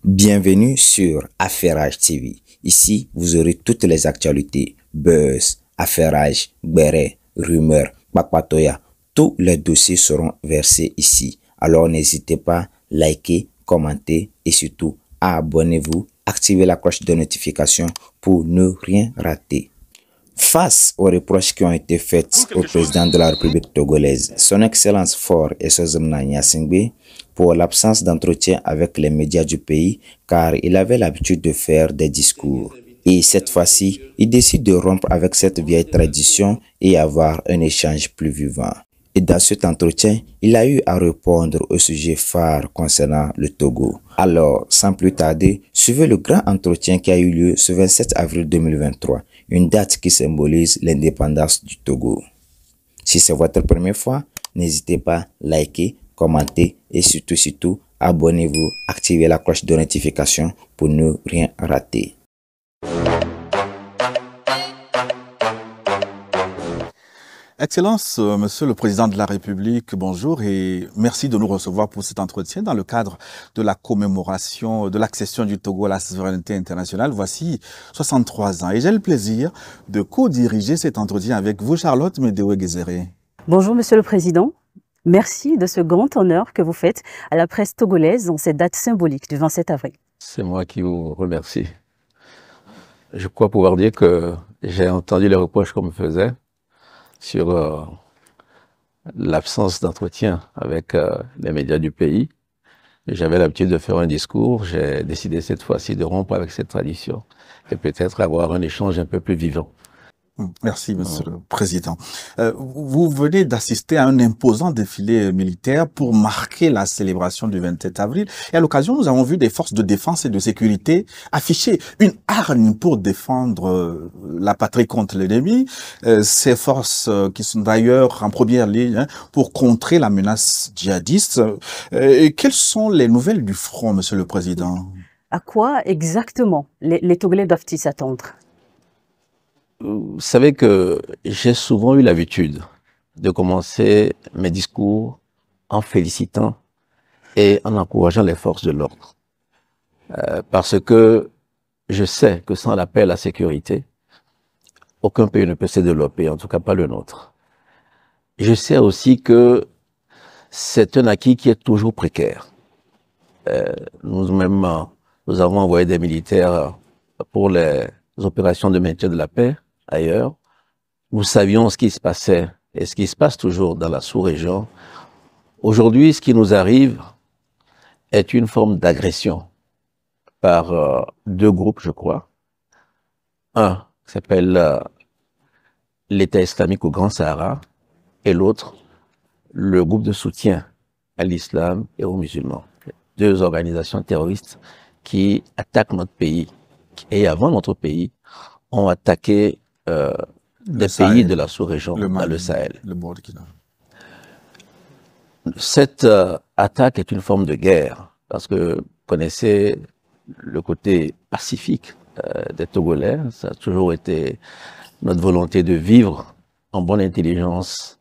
Bienvenue sur Affairage TV. Ici, vous aurez toutes les actualités, buzz, affairage, béret, rumeurs, papatoya. Tous les dossiers seront versés ici. Alors n'hésitez pas, likez, commentez et surtout abonnez-vous, activez la cloche de notification pour ne rien rater. Face aux reproches qui ont été faits au président de la République togolaise, son Excellence Faure Essozomna Gnassingbé, pour l'absence d'entretien avec les médias du pays, car il avait l'habitude de faire des discours. Et cette fois-ci, il décide de rompre avec cette vieille tradition et avoir un échange plus vivant. Et dans cet entretien, il a eu à répondre au sujet phare concernant le Togo. Alors, sans plus tarder, suivez le grand entretien qui a eu lieu ce 27 avril 2023, une date qui symbolise l'indépendance du Togo. Si c'est votre première fois, n'hésitez pas à liker, commenter et surtout, abonnez-vous, activez la cloche de notification pour ne rien rater. Excellence, Monsieur le Président de la République, bonjour et merci de nous recevoir pour cet entretien dans le cadre de la commémoration de l'accession du Togo à la souveraineté internationale. Voici 63 ans et j'ai le plaisir de co-diriger cet entretien avec vous, Charlotte Médéoué-Guézéré. Bonjour Monsieur le Président, merci de ce grand honneur que vous faites à la presse togolaise dans cette date symbolique du 27 avril. C'est moi qui vous remercie. Je crois pouvoir dire que j'ai entendu les reproches qu'on me faisait sur l'absence d'entretien avec les médias du pays. J'avais l'habitude de faire un discours, j'ai décidé cette fois-ci de rompre avec cette tradition et peut-être avoir un échange un peu plus vivant. Merci, Monsieur le Président. Vous venez d'assister à un imposant défilé militaire pour marquer la célébration du 27 avril. Et à l'occasion, nous avons vu des forces de défense et de sécurité afficher une hargne pour défendre la patrie contre l'ennemi. Ces forces qui sont d'ailleurs en première ligne pour contrer la menace djihadiste. Quelles sont les nouvelles du front, Monsieur le Président? À quoi exactement les Togolais doivent-ils s'attendre? Vous savez que j'ai souvent eu l'habitude de commencer mes discours en félicitant et en encourageant les forces de l'ordre. Parce que je sais que sans la paix et la sécurité, aucun pays ne peut se développer, en tout cas pas le nôtre. Je sais aussi que c'est un acquis qui est toujours précaire. Nous-mêmes, nous avons envoyé des militaires pour les opérations de maintien de la paix ailleurs. Nous savions ce qui se passait et ce qui se passe toujours dans la sous-région. Aujourd'hui, ce qui nous arrive est une forme d'agression par deux groupes, je crois. Un qui s'appelle l'État islamique au Grand Sahara et l'autre, le groupe de soutien à l'islam et aux musulmans. Deux organisations terroristes qui attaquent notre pays et avant notre pays ont attaqué des pays de la sous-région, dans le Sahel. Cette attaque est une forme de guerre, parce que vous connaissez le côté pacifique des Togolais. Ça a toujours été notre volonté de vivre en bonne intelligence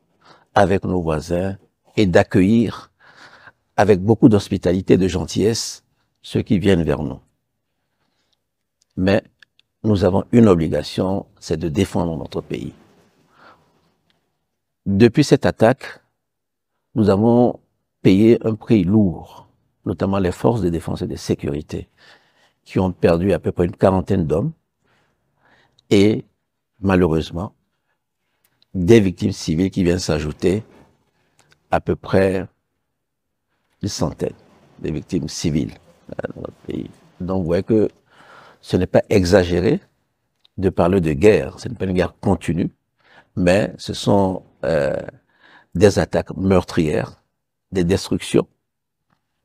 avec nos voisins et d'accueillir avec beaucoup d'hospitalité et de gentillesse ceux qui viennent vers nous. Mais nous avons une obligation, c'est de défendre notre pays. Depuis cette attaque, nous avons payé un prix lourd, notamment les forces de défense et de sécurité, qui ont perdu à peu près une quarantaine d'hommes et, malheureusement, des victimes civiles qui viennent s'ajouter à peu près une centaine de victimes civiles dans notre pays. Donc, vous voyez que ce n'est pas exagéré de parler de guerre, ce n'est pas une guerre continue, mais ce sont des attaques meurtrières, des destructions,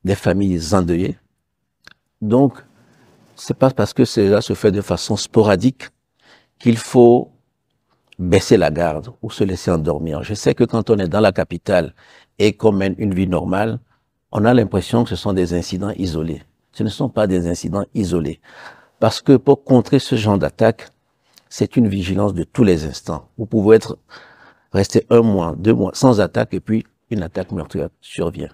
des familles endeuillées. Donc, c'est pas parce que cela se fait de façon sporadique qu'il faut baisser la garde ou se laisser endormir. Je sais que quand on est dans la capitale et qu'on mène une vie normale, on a l'impression que ce sont des incidents isolés. Ce ne sont pas des incidents isolés. Parce que pour contrer ce genre d'attaque, c'est une vigilance de tous les instants. Vous pouvez rester 1 mois, 2 mois sans attaque et puis une attaque meurtrière survient.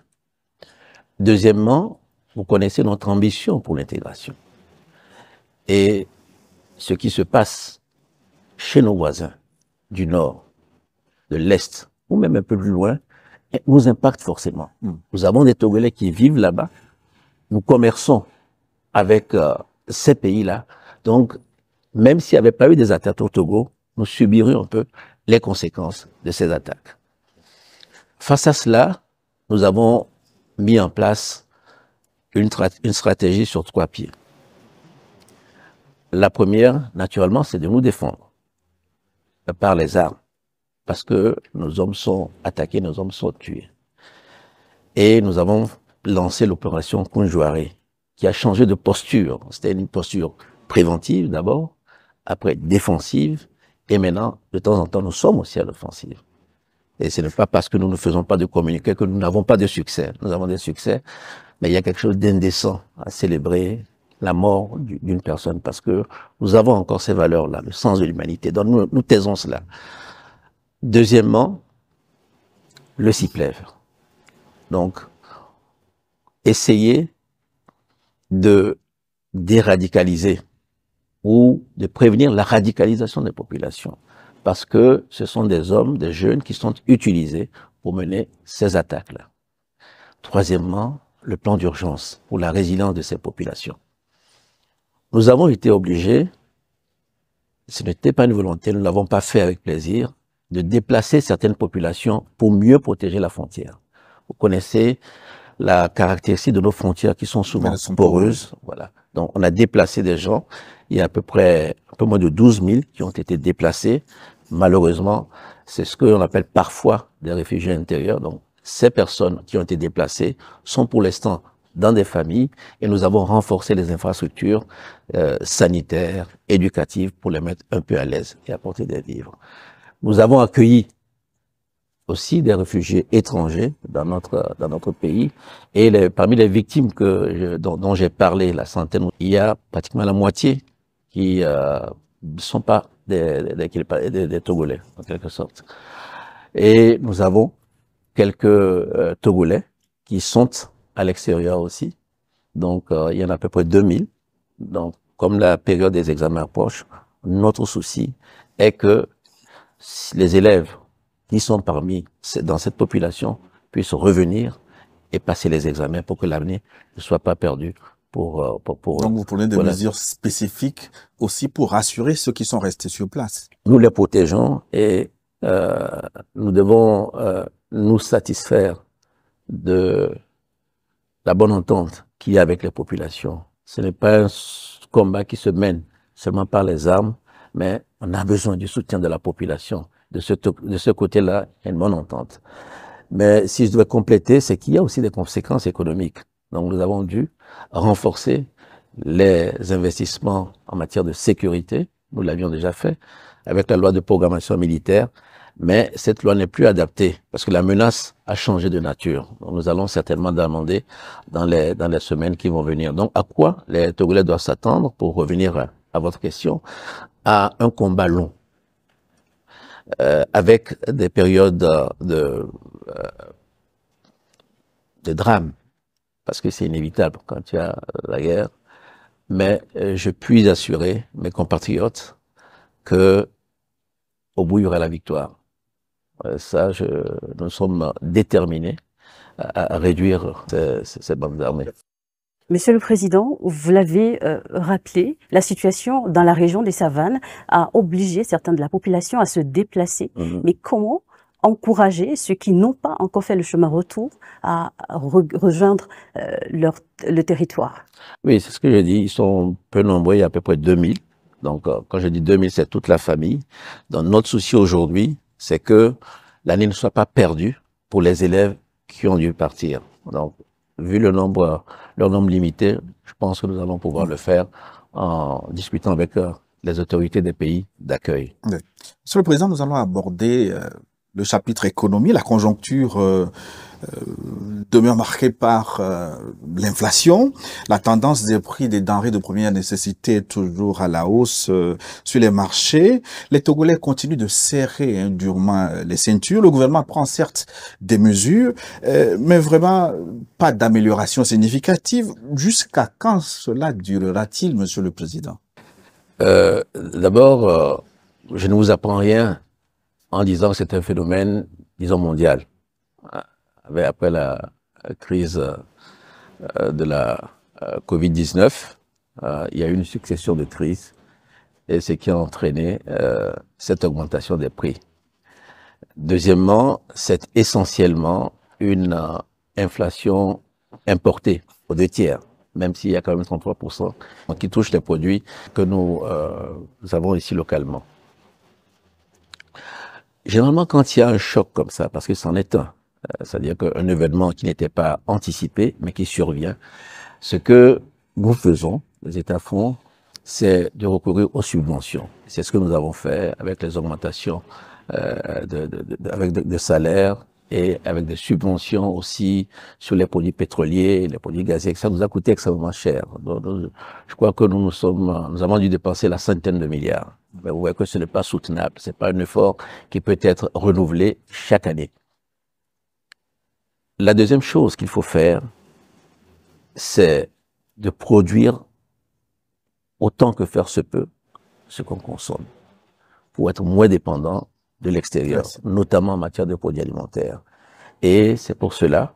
Deuxièmement, vous connaissez notre ambition pour l'intégration. Et ce qui se passe chez nos voisins du Nord, de l'Est, ou même un peu plus loin, nous impacte forcément. Nous avons des Togolais qui vivent là-bas. Nous commerçons avec ces pays-là. Donc, même s'il n'y avait pas eu des attaques au Togo, nous subirions un peu les conséquences de ces attaques. Face à cela, nous avons mis en place une stratégie sur 3 pieds. La première, naturellement, c'est de nous défendre par les armes, parce que nos hommes sont attaqués, nos hommes sont tués. Et nous avons lancé l'opération Kunjouare, qui a changé de posture. C'était une posture préventive d'abord, après défensive, et maintenant, de temps en temps, nous sommes aussi à l'offensive. Et ce n'est pas parce que nous ne faisons pas de communiqué que nous n'avons pas de succès. Nous avons des succès, mais il y a quelque chose d'indécent à célébrer la mort d'une personne, parce que nous avons encore ces valeurs-là, le sens de l'humanité. Donc nous taisons cela. Deuxièmement, le CIPLEV. Donc, essayer de déradicaliser ou de prévenir la radicalisation des populations, parce que ce sont des hommes, des jeunes qui sont utilisés pour mener ces attaques-là. Troisièmement, le plan d'urgence pour la résilience de ces populations. Nous avons été obligés, ce n'était pas une volonté, nous ne l'avons pas fait avec plaisir, de déplacer certaines populations pour mieux protéger la frontière. Vous connaissez la caractéristique de nos frontières qui sont souvent poreuses. Voilà. Donc, on a déplacé des gens. Il y a à peu moins de 12 000 qui ont été déplacés. Malheureusement, c'est ce qu'on appelle parfois des réfugiés intérieurs. Donc, ces personnes qui ont été déplacées sont pour l'instant dans des familles et nous avons renforcé les infrastructures sanitaires, éducatives pour les mettre un peu à l'aise et apporter des vivres. Nous avons accueilli aussi des réfugiés étrangers dans notre pays. Et parmi les victimes dont j'ai parlé, la centaine, il y a pratiquement la moitié qui ne sont pas des Togolais, en quelque sorte. Et nous avons quelques Togolais qui sont à l'extérieur aussi. Donc, il y en a à peu près 2000. Donc, comme la période des examens approche, notre souci est que les élèves qui sont dans cette population puissent revenir et passer les examens pour que l'avenir ne soit pas perdu. Donc vous prenez des mesures spécifiques aussi pour rassurer ceux qui sont restés sur place. Nous les protégeons et nous devons nous satisfaire de la bonne entente qu'il y a avec les populations. Ce n'est pas un combat qui se mène seulement par les armes, mais on a besoin du soutien de la population. De ce côté-là, il y a une bonne entente. Mais si je devais compléter, c'est qu'il y a aussi des conséquences économiques. Donc nous avons dû renforcer les investissements en matière de sécurité. Nous l'avions déjà fait avec la loi de programmation militaire. Mais cette loi n'est plus adaptée parce que la menace a changé de nature. Donc nous allons certainement demander dans les semaines qui vont venir. Donc à quoi les Togolais doivent s'attendre, pour revenir à votre question, à un combat long. Avec des périodes de drame, parce que c'est inévitable quand il y a la guerre, mais je puis assurer mes compatriotes que au bout il y aura la victoire. Nous sommes déterminés à réduire ces bandes armées. Monsieur le Président, vous l'avez rappelé, la situation dans la région des Savanes a obligé certains de la population à se déplacer. Mais comment encourager ceux qui n'ont pas encore fait le chemin retour à rejoindre le territoire? Oui, c'est ce que j'ai dit. Ils sont peu nombreux, il y a à peu près 2000. Donc, quand je dis 2000, c'est toute la famille. Donc, notre souci aujourd'hui, c'est que l'année ne soit pas perdue pour les élèves qui ont dû partir. Donc, vu leur nombre limité, je pense que nous allons pouvoir le faire en discutant avec les autorités des pays d'accueil. Oui. Monsieur le Président, nous allons aborder le chapitre économie, la conjoncture demeure marquée par l'inflation. La tendance des prix des denrées de première nécessité est toujours à la hausse sur les marchés. Les Togolais continuent de serrer durement les ceintures. Le gouvernement prend certes des mesures, mais vraiment pas d'amélioration significative. Jusqu'à quand cela durera-t-il, Monsieur le Président? D'abord, je ne vous apprends rien en disant que c'est un phénomène, disons, mondial. Après la crise de la Covid-19, il y a eu une succession de crises et ce qui a entraîné cette augmentation des prix. Deuxièmement, c'est essentiellement une inflation importée aux 2 tiers, même s'il y a quand même 33% qui touche les produits que nous avons ici localement. Généralement, quand il y a un choc comme ça, parce que c'en est un, c'est-à-dire qu'un événement qui n'était pas anticipé, mais qui survient, ce que nous faisons, les États font, c'est de recourir aux subventions. C'est ce que nous avons fait avec les augmentations de salaires et avec des subventions aussi sur les produits pétroliers, les produits gaziers. Ça nous a coûté extrêmement cher. Donc, je crois que nous avons dû dépenser la centaine de milliards. Mais vous voyez que ce n'est pas soutenable. C'est pas un effort qui peut être renouvelé chaque année. La deuxième chose qu'il faut faire, c'est de produire autant que faire se peut ce qu'on consomme pour être moins dépendant de l'extérieur, notamment en matière de produits alimentaires. Et c'est pour cela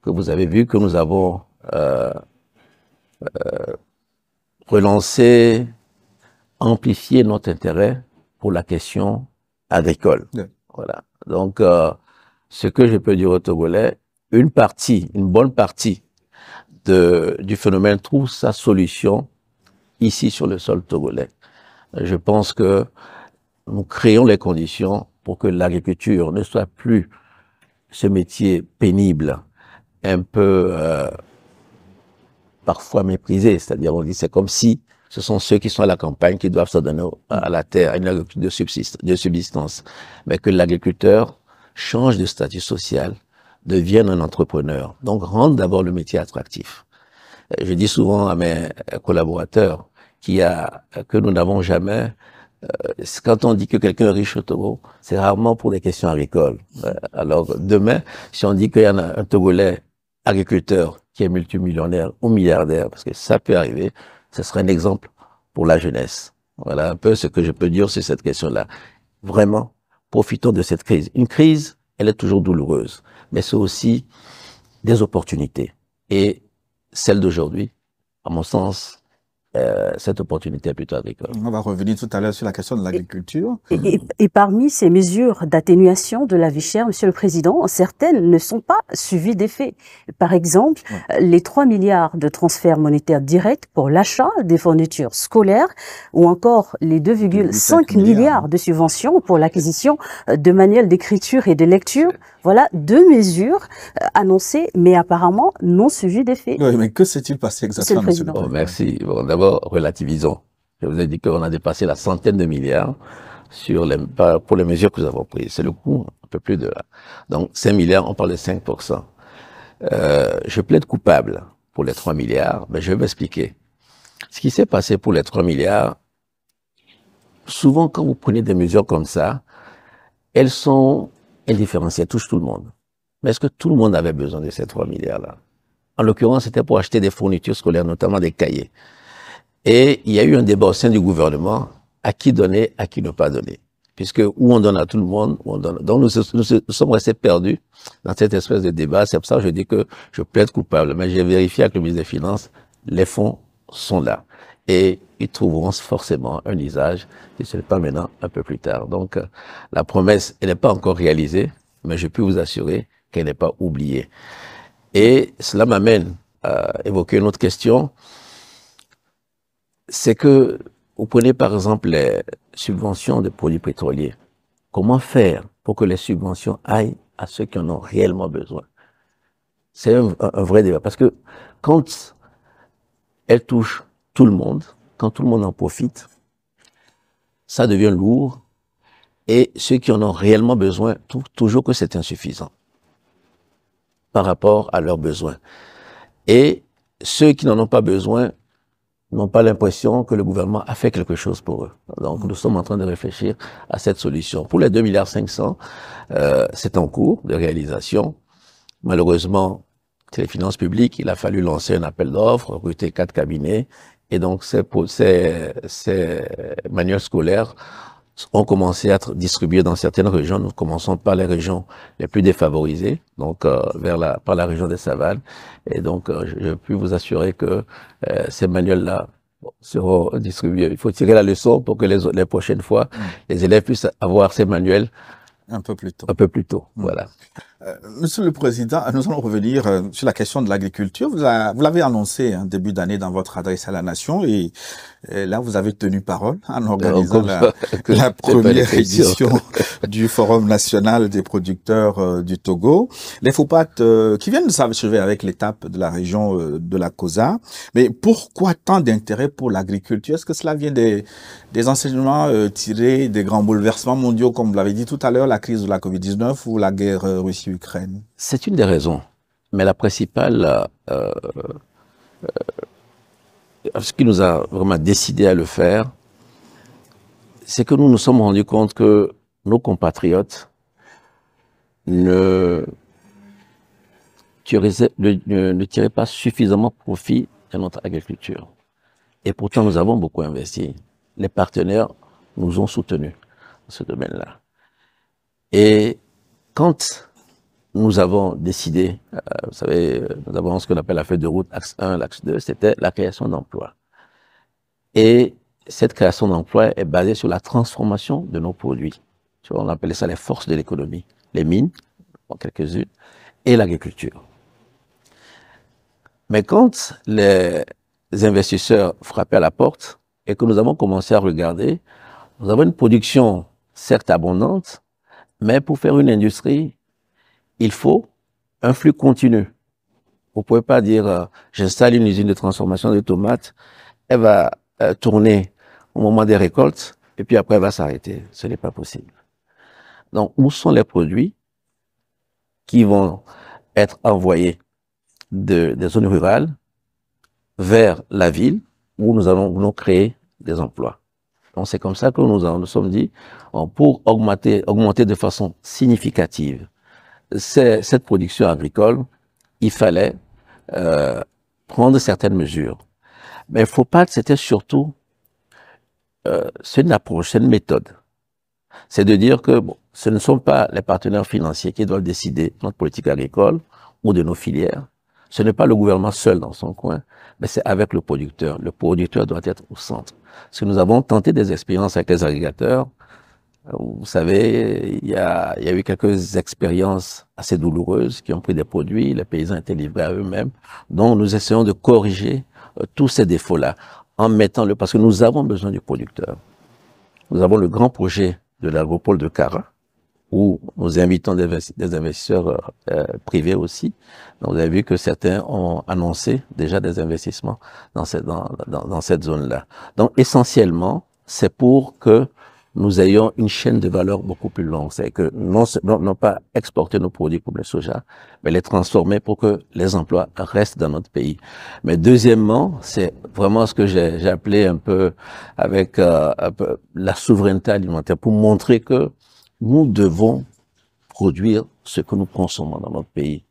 que vous avez vu que nous avons relancé, amplifié notre intérêt pour la question agricole. Voilà. Donc, ce que je peux dire aux Togolais, une bonne partie du phénomène trouve sa solution ici sur le sol togolais. Je pense que nous créons les conditions pour que l'agriculture ne soit plus ce métier pénible, un peu parfois méprisé. C'est-à-dire, on dit c'est comme si ce sont ceux qui sont à la campagne qui doivent se donner à la terre, à une agriculture de subsistance. Mais que l'agriculteur change de statut social, devienne un entrepreneur. Donc, rendre d'abord le métier attractif. Je dis souvent à mes collaborateurs que nous n'avons jamais, quand on dit que quelqu'un est riche au Togo, c'est rarement pour des questions agricoles. Alors, demain, si on dit qu'il y en a un Togolais agriculteur qui est multimillionnaire ou milliardaire, parce que ça peut arriver, ce serait un exemple pour la jeunesse. Voilà un peu ce que je peux dire sur cette question-là. Vraiment, profitons de cette crise. Une crise, elle est toujours douloureuse, mais c'est aussi des opportunités. Et celle d'aujourd'hui, à mon sens, cette opportunité est plutôt agricole. On va revenir tout à l'heure sur la question de l'agriculture. Et parmi ces mesures d'atténuation de la vie chère, Monsieur le Président, certaines ne sont pas suivies d'effet. Par exemple, les 3 milliards de transferts monétaires directs pour l'achat des fournitures scolaires ou encore les 2,5 milliards de subventions pour l'acquisition de manuels d'écriture et de lecture. Voilà 2 mesures annoncées, mais apparemment non suivies d'effet. Oui, mais que s'est-il passé exactement, Monsieur le Président? Merci. Bon, d'abord, relativisons. Je vous ai dit qu'on a dépassé la centaine de milliards pour les mesures que nous avons prises. C'est le coût, un peu plus de là. Donc, 5 milliards, on parle de 5%. Je plaide coupable pour les 3 milliards, mais je vais m'expliquer. Ce qui s'est passé pour les 3 milliards, souvent quand vous prenez des mesures comme ça, elles différenciées, elles touchent tout le monde. Mais est-ce que tout le monde avait besoin de ces 3 milliards-là? En l'occurrence, c'était pour acheter des fournitures scolaires, notamment des cahiers. Et il y a eu un débat au sein du gouvernement, à qui donner, à qui ne pas donner. Puisque où on donne à tout le monde, où on donne. Donc nous sommes restés perdus dans cette espèce de débat. C'est pour ça que je dis que je plaide coupable. Mais j'ai vérifié avec le ministre des Finances, les fonds sont là. Et ils trouveront forcément un usage, si ce n'est pas maintenant, un peu plus tard. Donc la promesse, elle n'est pas encore réalisée, mais je peux vous assurer qu'elle n'est pas oubliée. Et cela m'amène à évoquer une autre question. C'est que vous prenez par exemple les subventions de produits pétroliers. Comment faire pour que les subventions aillent à ceux qui en ont réellement besoin? C'est un vrai débat. Parce que quand elles touchent tout le monde, quand tout le monde en profite, ça devient lourd. Et ceux qui en ont réellement besoin trouvent toujours que c'est insuffisant. par rapport à leurs besoins. Et ceux qui n'en ont pas besoin n'ont pas l'impression que le gouvernement a fait quelque chose pour eux. Donc, nous sommes en train de réfléchir à cette solution. Pour les 2,5 milliards, c'est en cours de réalisation. Malheureusement, c'est les finances publiques, il a fallu lancer un appel d'offres, recruter 4 cabinets, et donc ces manuels scolaires ont commencé à être distribués dans certaines régions. Nous commençons par les régions les plus défavorisées, donc par la région des Savanes. Et donc, je peux vous assurer que ces manuels-là seront distribués. Il faut tirer la leçon pour que les prochaines fois, les élèves puissent avoir ces manuels un peu plus tôt. Un peu plus tôt, voilà. Monsieur le Président, nous allons revenir sur la question de l'agriculture. Vous l'avez annoncé en début d'année dans votre adresse à la nation et là, vous avez tenu parole en organisant la première édition du Forum national des producteurs du Togo. Les FOPAT qui viennent de s'achever avec l'étape de la région de la COSA. Mais pourquoi tant d'intérêt pour l'agriculture? Est-ce que cela vient des enseignements tirés des grands bouleversements mondiaux, comme vous l'avez dit tout à l'heure, la crise de la Covid-19 ou la guerre Russie-Ukraine? C'est une des raisons. Mais la principale, ce qui nous a vraiment décidé à le faire, c'est que nous nous sommes rendus compte que nos compatriotes ne tiraient pas suffisamment profit de notre agriculture. Et pourtant, nous avons beaucoup investi. Les partenaires nous ont soutenus dans ce domaine-là. Et quand nous avons décidé, vous savez, nous avons ce qu'on appelle la feuille de route, axe 1, l'axe 2, c'était la création d'emplois. Et cette création d'emplois est basée sur la transformation de nos produits. Tu vois, on appelait ça les forces de l'économie. Les mines, en quelques-unes, et l'agriculture. Mais quand les investisseurs frappaient à la porte et que nous avons commencé à regarder, nous avons une production certes abondante, mais pour faire une industrie, il faut un flux continu. Vous ne pouvez pas dire j'installe une usine de transformation de tomates, elle va tourner au moment des récoltes et puis après elle va s'arrêter. Ce n'est pas possible. Donc, où sont les produits qui vont être envoyés des zones rurales vers la ville où nous allons créer des emplois? Donc, c'est comme ça que nous sommes dit, pour augmenter de façon significative cette production agricole, il fallait prendre certaines mesures. Mais il faut pas, c'était surtout, c'est une approche, c'est une méthode. C'est de dire que bon, ce ne sont pas les partenaires financiers qui doivent décider de notre politique agricole ou de nos filières. Ce n'est pas le gouvernement seul dans son coin, mais c'est avec le producteur. Le producteur doit être au centre. Parce que nous avons tenté des expériences avec les agriculteurs. Vous savez, il y a eu quelques expériences assez douloureuses qui ont pris des produits, les paysans étaient livrés à eux-mêmes. Donc nous essayons de corriger tous ces défauts-là en mettant parce que nous avons besoin du producteur. Nous avons le grand projet de l'agropole de Kara, où nous invitons des investisseurs privés aussi. Donc, vous avez vu que certains ont annoncé déjà des investissements dans cette zone-là. Donc, essentiellement, c'est pour que nous ayons une chaîne de valeur beaucoup plus longue. C'est que non pas exporter nos produits comme le soja, mais les transformer pour que les emplois restent dans notre pays. Mais deuxièmement, c'est vraiment ce que j'ai appelé un peu avec la souveraineté alimentaire, pour montrer que nous devons produire ce que nous consommons dans notre pays.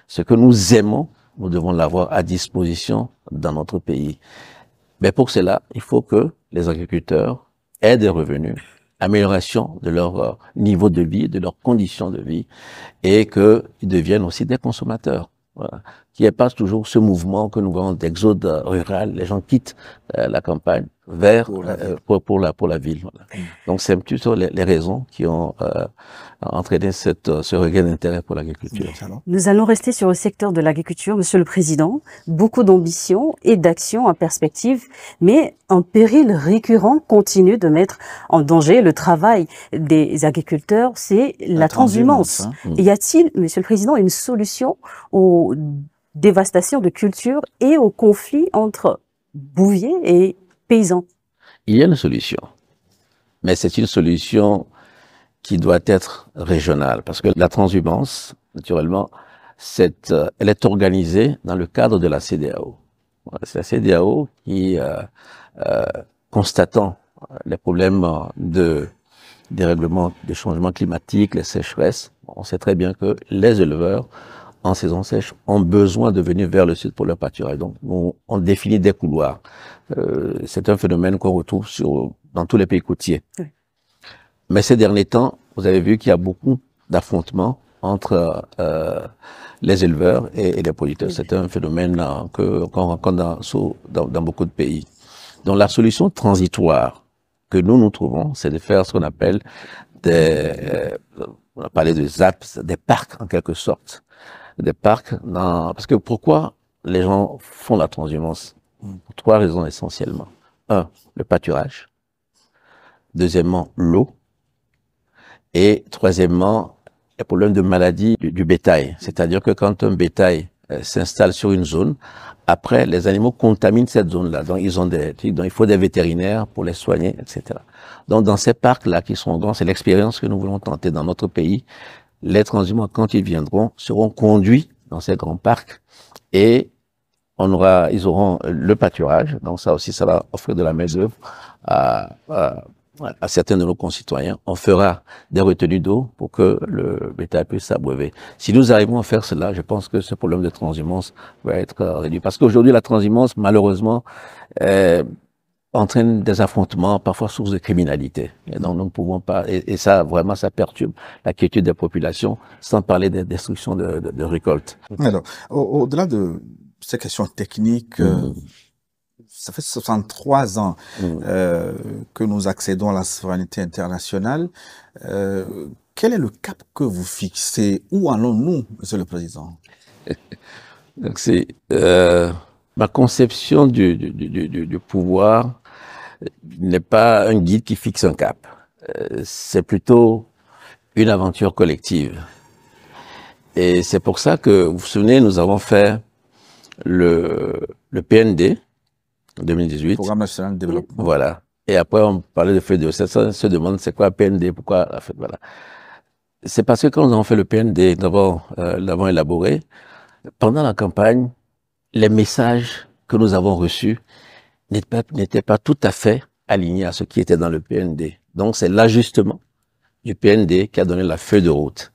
Ce que nous aimons, nous devons l'avoir à disposition dans notre pays. Mais pour cela, il faut que les agriculteurs aient des revenus, amélioration de leur niveau de vie, de leurs conditions de vie, et qu'ils deviennent aussi des consommateurs. Voilà. Qu'il n'y ait pas toujours ce mouvement que nous voyons d'exode rural, les gens quittent la campagne vers pour la ville. Voilà. Donc c'est plutôt les raisons qui ont entraîné ce regain d'intérêt pour l'agriculture. Nous allons rester sur le secteur de l'agriculture, Monsieur le Président. Beaucoup d'ambition et d'action en perspective, mais un péril récurrent continue de mettre en danger le travail des agriculteurs, c'est la transhumance. Y a-t-il, Monsieur le Président, une solution aux dévastations de cultures et aux conflits entre bouviers et paysans? Il y a une solution, mais c'est une solution qui doit être régionale, parce que la transhumance, naturellement, elle est organisée dans le cadre de la CEDEAO. C'est la CEDEAO qui, constatant les problèmes de dérèglement, des changements climatiques, les sécheresses, on sait très bien que les éleveurs, en saison sèche, ont besoin de venir vers le sud pour leur pâturage. Donc, on définit des couloirs. C'est un phénomène qu'on retrouve dans tous les pays côtiers. Oui. Mais ces derniers temps, vous avez vu qu'il y a beaucoup d'affrontements entre les éleveurs et les producteurs. Oui. C'est un phénomène qu'on rencontre dans beaucoup de pays. Donc, la solution transitoire que nous trouvons, c'est de faire ce qu'on appelle on a parlé de ZAP, des parcs en quelque sorte. Des parcs parce que pourquoi les gens font la transhumance? Pour 3 raisons essentiellement. 1, le pâturage. Deuxièmement, l'eau. Et troisièmement, les problèmes de maladie du bétail. C'est-à-dire que quand un bétail s'installe sur une zone, après, les animaux contaminent cette zone-là. Donc, il faut des vétérinaires pour les soigner, etc. Donc, dans ces parcs-là qui sont grands, c'est l'expérience que nous voulons tenter dans notre pays. Les transhumants, quand ils viendront, seront conduits dans ces grands parcs et ils auront le pâturage. Donc, ça aussi, ça va offrir de la main-d'œuvre à certains de nos concitoyens. On fera des retenues d'eau pour que le bétail puisse s'abreuver. Si nous arrivons à faire cela, je pense que ce problème de transhumance va être réduit. Parce qu'aujourd'hui, la transhumance, malheureusement, entraîne des affrontements, parfois source de criminalité. Et donc, nous ne pouvons pas, et ça, vraiment, ça perturbe la quiétude des populations, sans parler des destructions de récoltes. Alors, au-delà de ces questions techniques, ça fait 63 ans que nous accédons à la souveraineté internationale. Quel est le cap que vous fixez? Où allons-nous, Monsieur le Président? Donc, c'est ma conception du pouvoir n'est pas un guide qui fixe un cap. C'est plutôt une aventure collective. Et c'est pour ça que, vous vous souvenez, nous avons fait le PND, en 2018. Programme national de développement. Voilà. Et après, on parlait de feuille de route. Ça se demande c'est quoi PND, pourquoi la feuille, voilà. C'est parce que quand nous avons fait le PND, nous l'avons élaboré, pendant la campagne, les messages que nous avons reçus n'étaient pas tout à fait alignés à ce qui était dans le PND. Donc, c'est l'ajustement du PND qui a donné la feuille de route.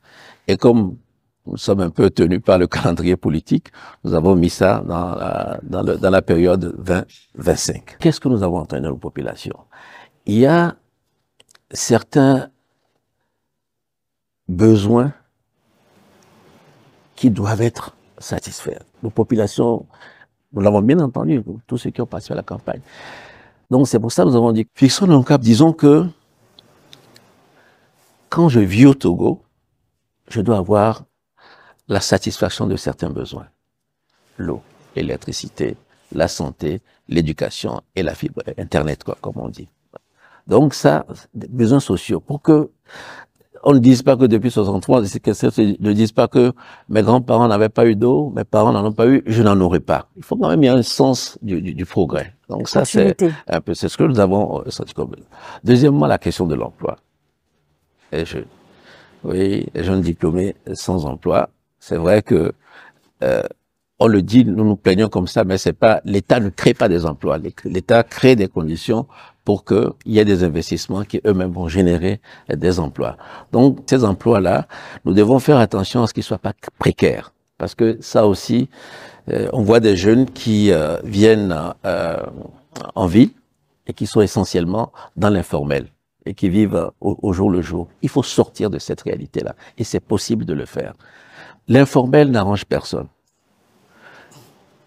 Et comme nous sommes un peu tenus par le calendrier politique, nous avons mis ça dans la période 2025. Qu'est-ce que nous avons entraîné nos populations? Il y a certains besoins qui doivent être satisfaits. Nos populations, nous l'avons bien entendu, tous ceux qui ont participé à la campagne. Donc c'est pour ça que nous avons dit, fixons nos cap, disons que quand je vis au Togo, je dois avoir la satisfaction de certains besoins. L'eau, l'électricité, la santé, l'éducation et la fibre, Internet, quoi, comme on dit. Donc ça, des besoins sociaux. Pour que on ne dise pas que depuis 63, ne disent pas que mes grands-parents n'avaient pas eu d'eau, mes parents n'en ont pas eu, je n'en aurai pas. Il faut quand même y avoir un sens du progrès. Donc ça, c'est un peu, c'est ce que nous avons senti comme. Deuxièmement, la question de l'emploi. Les jeunes diplômés sans emploi. C'est vrai que on le dit, nous nous plaignons comme ça, mais c'est pas, l'État ne crée pas des emplois. L'État crée des conditions pour qu'il y ait des investissements qui eux-mêmes vont générer des emplois. Donc, ces emplois-là, nous devons faire attention à ce qu'ils ne soient pas précaires. Parce que ça aussi, on voit des jeunes qui viennent en ville et qui sont essentiellement dans l'informel et qui vivent au jour le jour. Il faut sortir de cette réalité-là. Et c'est possible de le faire. L'informel n'arrange personne.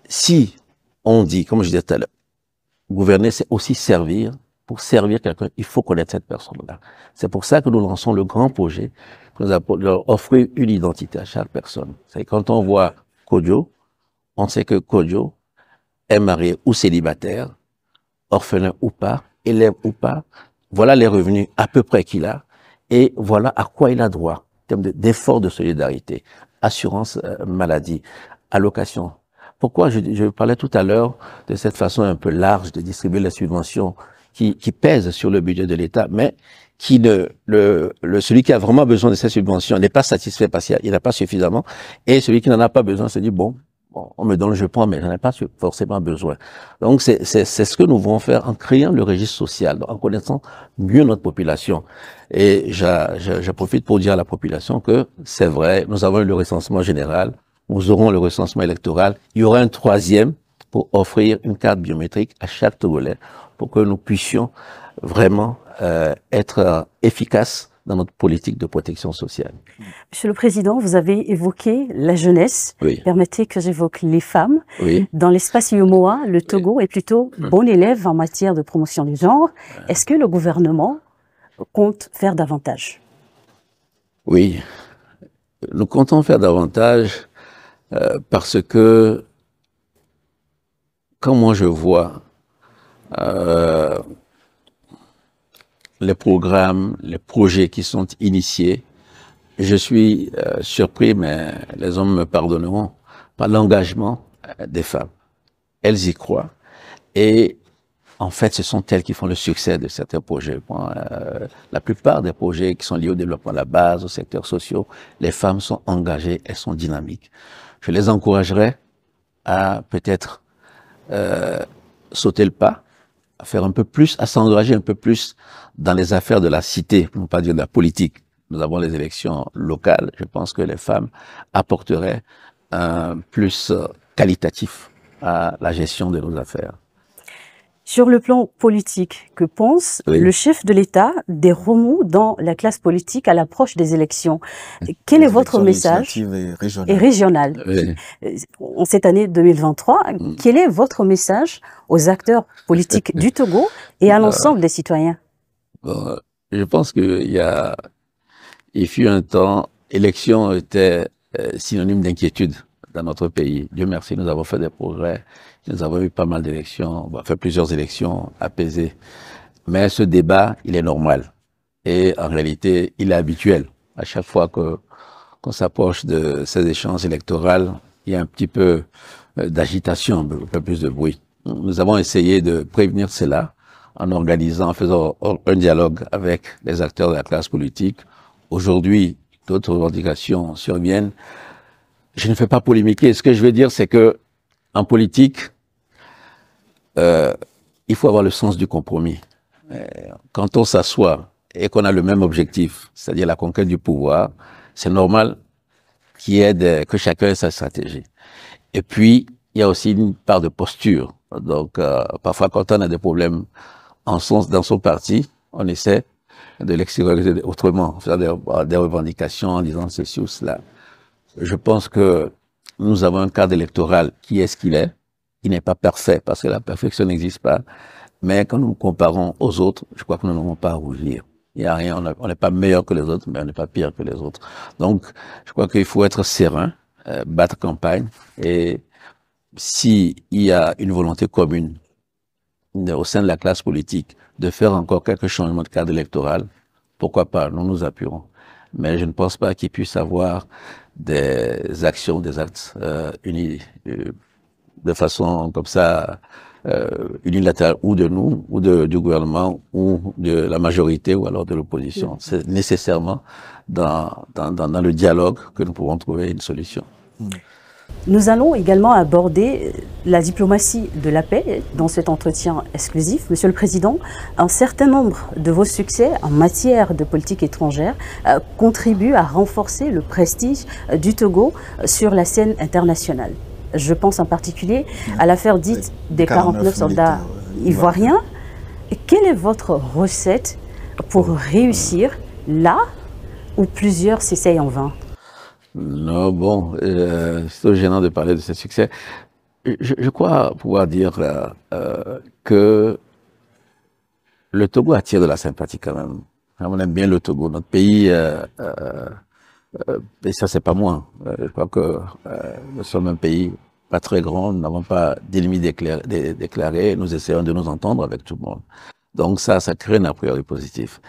Si on dit, comme je disais tout à l'heure, gouverner, c'est aussi servir. Pour servir quelqu'un, il faut connaître cette personne-là. C'est pour ça que nous lançons le grand projet, que nous appelons offrir une identité à chaque personne. C'est quand on voit Kodjo, on sait que Kodjo est marié ou célibataire, orphelin ou pas, élève ou pas. Voilà les revenus à peu près qu'il a et voilà à quoi il a droit en termes d'effort de solidarité, assurance maladie, allocation. Pourquoi je parlais tout à l'heure de cette façon un peu large de distribuer les subventions qui pèsent sur le budget de l'État, mais celui qui a vraiment besoin de ces subventions n'est pas satisfait parce qu'il n'a pas suffisamment, et celui qui n'en a pas besoin se dit bon, on me donne, je prends, mais je n'en ai pas forcément besoin. Donc c'est ce que nous voulons faire en créant le registre social, en connaissant mieux notre population. Et je profite pour dire à la population que c'est vrai, nous avons eu le recensement général, nous aurons le recensement électoral, il y aura un troisième pour offrir une carte biométrique à chaque Togolais pour que nous puissions vraiment être efficaces dans notre politique de protection sociale. Monsieur le Président, vous avez évoqué la jeunesse. Oui. Permettez que j'évoque les femmes. Oui. Dans l'espace IOMOA, le Togo est plutôt bon élève en matière de promotion du genre. Est-ce que le gouvernement compte faire davantage? Oui, nous comptons faire davantage parce que quand moi je vois les programmes, les projets qui sont initiés, je suis surpris, mais les hommes me pardonneront, par l'engagement des femmes. Elles y croient et en fait, ce sont elles qui font le succès de certains projets. Bon, la plupart des projets qui sont liés au développement de la base, aux secteurs sociaux, les femmes sont engagées, elles sont dynamiques. Je les encouragerais à peut-être sauter le pas, à faire un peu plus, à s'engager un peu plus dans les affaires de la cité, pour ne pas dire de la politique. Nous avons les élections locales. Je pense que les femmes apporteraient un plus qualitatif à la gestion de nos affaires. Sur le plan politique, que pense le chef de l'État des remous dans la classe politique à l'approche des élections? Quel est votre message? Et régional. Oui. En cette année 2023, quel est votre message aux acteurs politiques du Togo et à l'ensemble des citoyens? Bon, je pense qu'il fut un temps, élection était synonyme d'inquiétude dans notre pays. Dieu merci, nous avons fait des progrès. Nous avons eu pas mal d'élections, on a fait plusieurs élections apaisées. Mais ce débat, il est normal. Et en réalité, il est habituel. À chaque fois qu'on s'approche de ces échanges électoraux, il y a un petit peu d'agitation, un peu plus de bruit. Nous avons essayé de prévenir cela en organisant, en faisant un dialogue avec les acteurs de la classe politique. Aujourd'hui, d'autres revendications surviennent. Je ne fais pas polémiquer. Ce que je veux dire, c'est que en politique, il faut avoir le sens du compromis. Quand on s'assoit et qu'on a le même objectif, c'est-à-dire la conquête du pouvoir, c'est normal que chacun ait sa stratégie. Et puis, il y a aussi une part de posture. Donc, parfois, quand on a des problèmes dans son parti, on essaie de l'extérioriser autrement, faire des revendications en disant ceci ou cela. Je pense que nous avons un cadre électoral qui est ce qu'il est, qui n'est pas parfait, parce que la perfection n'existe pas. Mais quand nous nous comparons aux autres, je crois que nous n'avons pas à rougir. Il n'y a rien, on n'est pas meilleur que les autres, mais on n'est pas pire que les autres. Donc, je crois qu'il faut être serein, battre campagne, et s'il y a une volonté commune au sein de la classe politique de faire encore quelques changements de cadre électoral, pourquoi pas, nous nous appuierons. Mais je ne pense pas qu'il puisse avoir des actions, des actes unis de façon comme ça unilatérale, ou de nous, ou du gouvernement, ou de la majorité, ou alors de l'opposition. C'est nécessairement dans le dialogue que nous pouvons trouver une solution. Nous allons également aborder la diplomatie de la paix dans cet entretien exclusif. Monsieur le Président, un certain nombre de vos succès en matière de politique étrangère contribuent à renforcer le prestige du Togo sur la scène internationale. Je pense en particulier à l'affaire dite des 49 soldats ivoiriens. Quelle est votre recette pour réussir là où plusieurs s'essayent en vain? Non, bon, c'est gênant de parler de ce succès. Je crois pouvoir dire que le Togo attire de la sympathie quand même. On aime bien le Togo, notre pays, et ça c'est pas moi. Je crois que nous sommes un pays pas très grand, nous n'avons pas d'ennemis déclarés, nous essayons de nous entendre avec tout le monde. Donc ça crée un a priori positif.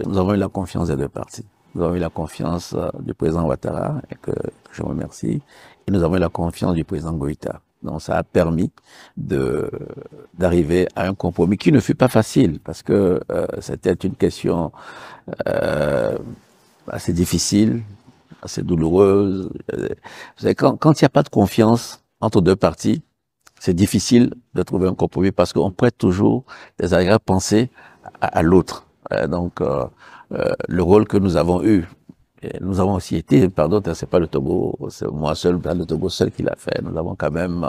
Nous avons eu la confiance des deux parties. Nous avons eu la confiance du président Ouattara, et que je remercie, et nous avons eu la confiance du président Goïta. Donc ça a permis d'arriver à un compromis qui ne fut pas facile parce que c'était une question assez difficile, assez douloureuse. Vous savez, quand il n'y a pas de confiance entre deux parties, c'est difficile de trouver un compromis parce qu'on prête toujours des arrière-pensées à l'autre. Donc, le rôle que nous avons eu, et nous avons aussi été, pardon, c'est pas le Togo, c'est moi seul, le Togo seul qui l'a fait. Nous avons quand même,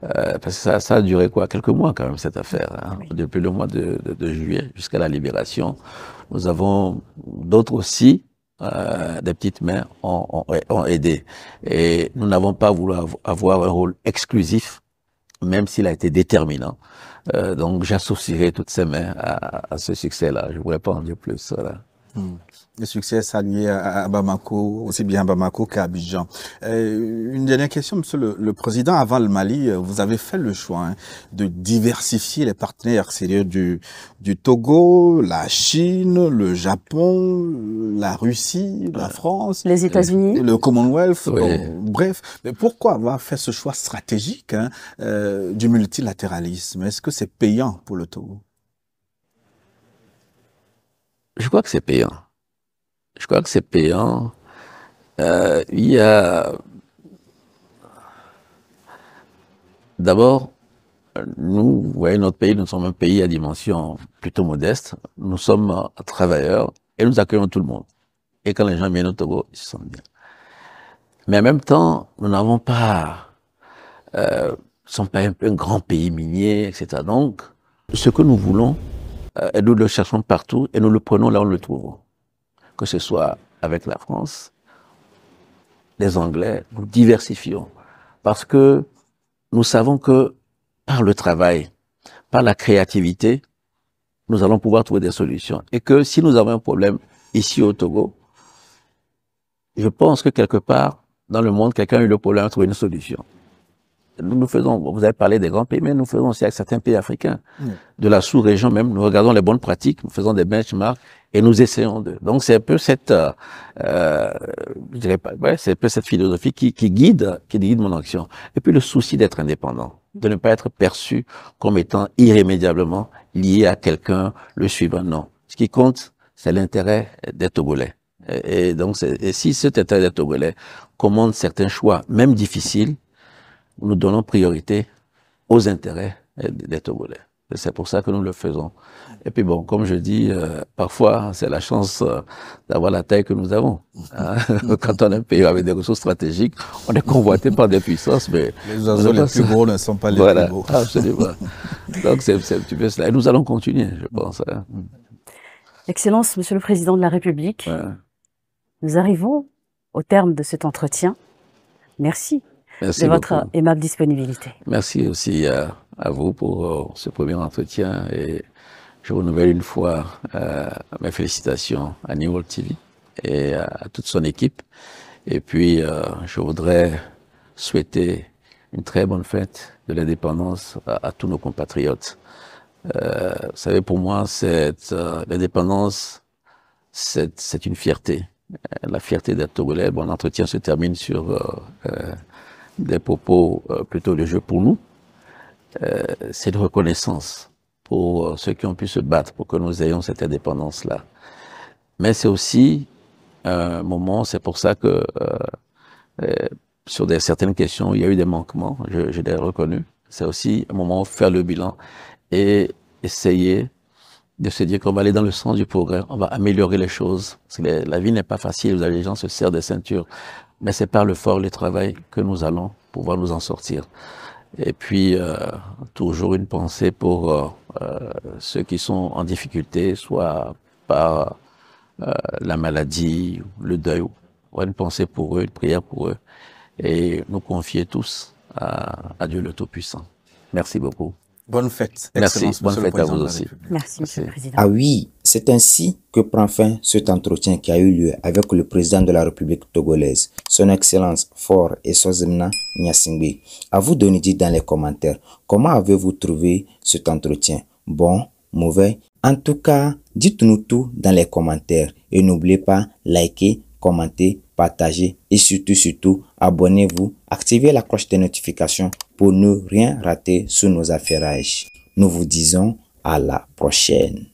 parce que ça a duré quoi, quelques mois quand même cette affaire, hein, depuis le mois de juillet jusqu'à la libération. Nous avons d'autres aussi. Des petites mains ont aidé. Et nous n'avons pas voulu avoir un rôle exclusif, même s'il a été déterminant. Donc j'associerai toutes ces mains à ce succès-là. Je ne voudrais pas en dire plus. Voilà. Le succès est salué à Bamako, aussi bien à Bamako qu'à Abidjan. Une dernière question, Monsieur le Président. Avant le Mali, vous avez fait le choix de diversifier les partenaires extérieurs du Togo, la Chine, le Japon, la Russie, la France, les États-Unis, le Commonwealth. Oui. Bref, mais pourquoi avoir fait ce choix stratégique du multilatéralisme? Est-ce que c'est payant pour le Togo? Je crois que c'est payant. Je crois que c'est payant. Il y a... D'abord, nous, vous voyez, notre pays, nous sommes un pays à dimension plutôt modeste. Nous sommes travailleurs et nous accueillons tout le monde. Et quand les gens viennent au Togo, ils se sentent bien. Mais en même temps, nous n'avons pas... nous ne sommes pas un grand pays minier, etc. Donc, ce que nous voulons, et nous le cherchons partout et nous le prenons là où nous le trouvons. Que ce soit avec la France, les Anglais, nous diversifions. Parce que nous savons que par le travail, par la créativité, nous allons pouvoir trouver des solutions. Et que si nous avons un problème ici au Togo, je pense que quelque part dans le monde, quelqu'un a eu le problème à trouver une solution. Nous faisons, vous avez parlé des grands pays, mais nous faisons aussi avec certains pays africains, de la sous-région même, nous regardons les bonnes pratiques, nous faisons des benchmarks et nous essayons de. Donc c'est un peu cette, je dirais pas, ouais, c'est un peu cette philosophie qui guide mon action. Et puis le souci d'être indépendant, de ne pas être perçu comme étant irrémédiablement lié à quelqu'un, le suivant. Non. Ce qui compte, c'est l'intérêt des Togolais. Et donc, et si cet intérêt des Togolais commande certains choix, même difficiles, nous donnons priorité aux intérêts des Togolais. C'est pour ça que nous le faisons. Et puis bon, comme je dis, parfois, c'est la chance d'avoir la taille que nous avons. Hein. Quand on est un pays avec des ressources stratégiques, on est convoité par des puissances, mais... Les oiseaux les plus gros ne sont pas les plus beaux. Absolument. Donc c'est un petit peu cela. Et nous allons continuer, je pense. Hein. Excellence, Monsieur le Président de la République, nous arrivons au terme de cet entretien. Merci. Merci de votre beaucoup. aimable disponibilité. Merci aussi à vous pour ce premier entretien et je renouvelle une fois mes félicitations à New World TV et à toute son équipe. Et puis, je voudrais souhaiter une très bonne fête de l'indépendance à tous nos compatriotes. Vous savez, pour moi, l'indépendance, c'est une fierté. La fierté d'être Togolais. Bon, l'entretien se termine sur des propos plutôt de jeu pour nous. C'est de reconnaissance pour ceux qui ont pu se battre pour que nous ayons cette indépendance-là. Mais c'est aussi un moment, c'est pour ça que sur certaines questions, il y a eu des manquements, je l'ai reconnu. C'est aussi un moment où faire le bilan et essayer de se dire qu'on va aller dans le sens du progrès, on va améliorer les choses. Parce que la vie n'est pas facile, vous avez les gens se serrent des ceintures. Mais c'est par le fort, le travail que nous allons pouvoir nous en sortir. Et puis, toujours une pensée pour ceux qui sont en difficulté, soit par la maladie, le deuil. Une pensée pour eux, une prière pour eux. Et nous confier tous à Dieu le Tout-Puissant. Merci beaucoup. Bonne fête. Merci. Bonne fête à vous aussi. Merci, Monsieur le Président. Ah oui, c'est ainsi que prend fin cet entretien qui a eu lieu avec le président de la République togolaise, son Excellence Faure Essozimna Gnassingbé. À vous de nous dire dans les commentaires, comment avez-vous trouvé cet entretien? Bon, mauvais? En tout cas, dites-nous tout dans les commentaires et n'oubliez pas, liker, commenter, partager et surtout, abonnez-vous, activez la cloche de notification pour ne rien rater sur nos affairages. Nous vous disons à la prochaine.